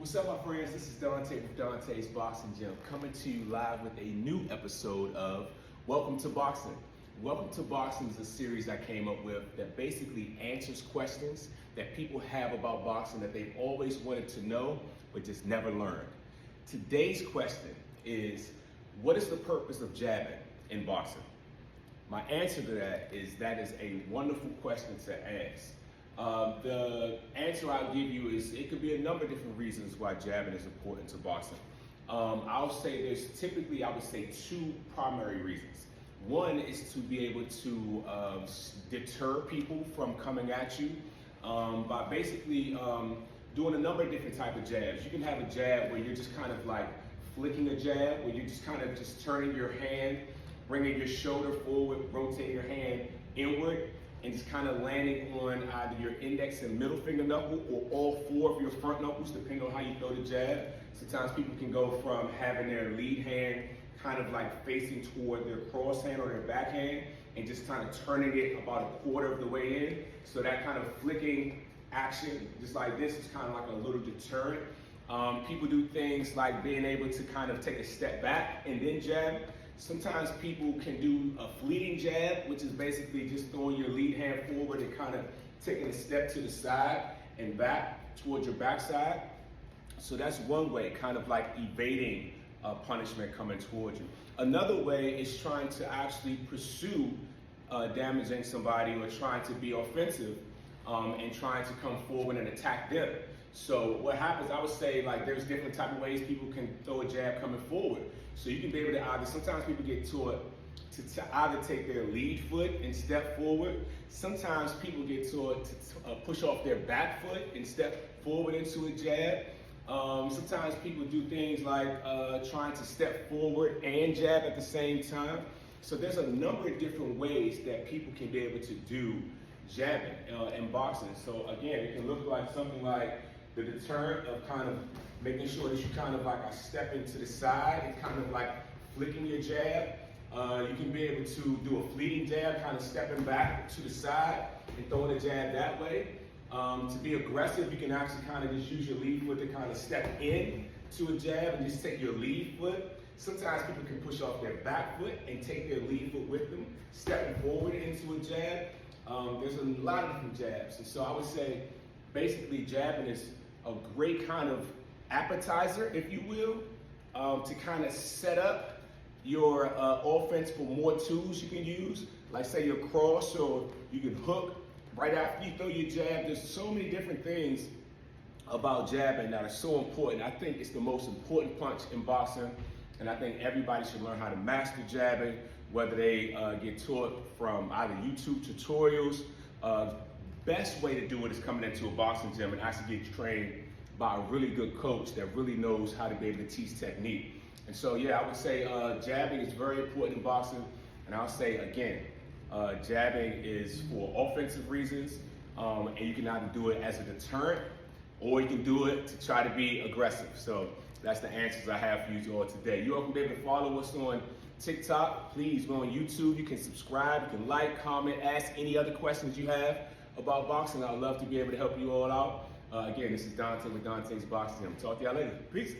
What's up, my friends? This is Dante with Dante's Boxing Gym, coming to you live with a new episode of Welcome to Boxing. Welcome to Boxing is a series I came up with that basically answers questions that people have about boxing that they've always wanted to know, but just never learned. Today's question is, what is the purpose of jabbing in boxing? My answer to that is a wonderful question to ask. The answer I'll give you is it could be a number of different reasons why jabbing is important to boxing. I'll say there's typically, I would say, two primary reasons. One is to be able to deter people from coming at you by basically doing a number of different type of jabs. You can have a jab where you're just kind of like flicking a jab, where you're just kind of just turning your hand, bringing your shoulder forward, rotating your hand inward, and just kind of landing on either your index and middle finger knuckle or all four of your front knuckles, depending on how you throw the jab. Sometimes people can go from having their lead hand kind of like facing toward their cross hand or their backhand and just kind of turning it about a quarter of the way in. So that kind of flicking action, just like this, is kind of like a little deterrent. People do things like being able to kind of take a step back and then jab. Sometimes people can do a fleeting jab, which is basically just throwing your lead hand forward and kind of taking a step to the side and back towards your backside. So that's one way, kind of like evading punishment coming towards you. Another way is trying to actually pursue damaging somebody or trying to be offensive and trying to come forward and attack them. So what happens, I would say, like, there's different type of ways people can throw a jab coming forward. So you can be able to either, sometimes people get taught to either take their lead foot and step forward. Sometimes people get taught to push off their back foot and step forward into a jab. Sometimes people do things like trying to step forward and jab at the same time. So there's a number of different ways that people can be able to do jabbing in boxing. So again, it can look like something like the deterrent of kind of making sure that you kind of like are stepping to the side and kind of like flicking your jab. You can be able to do a fleeting jab, kind of stepping back to the side and throwing a jab that way. To be aggressive, you can actually kind of just use your lead foot to kind of step in to a jab and just take your lead foot. Sometimes people can push off their back foot and take their lead foot with them, stepping forward into a jab. There's a lot of different jabs. And so I would say basically jabbing is a great kind of appetizer, if you will, to kind of set up your offense for more tools you can use, like say your cross, or you can hook right after you throw your jab. There's so many different things about jabbing that are so important. I think it's the most important punch in boxing, and I think everybody should learn how to master jabbing, whether they get taught from either YouTube tutorials. Best way to do it is coming into a boxing gym and actually get trained by a really good coach that really knows how to be able to teach technique. And so, yeah, I would say jabbing is very important in boxing. And I'll say again, jabbing is for offensive reasons, and you can either do it as a deterrent or you can do it to try to be aggressive. So that's the answers I have for you all today. You're all going to be able to follow us on TikTok. Please go on YouTube. You can subscribe, you can like, comment, ask any other questions you have about boxing. I'd love to be able to help you all out. Again, this is Dante with Dante's Boxing Gym. Talk to y'all later. Peace.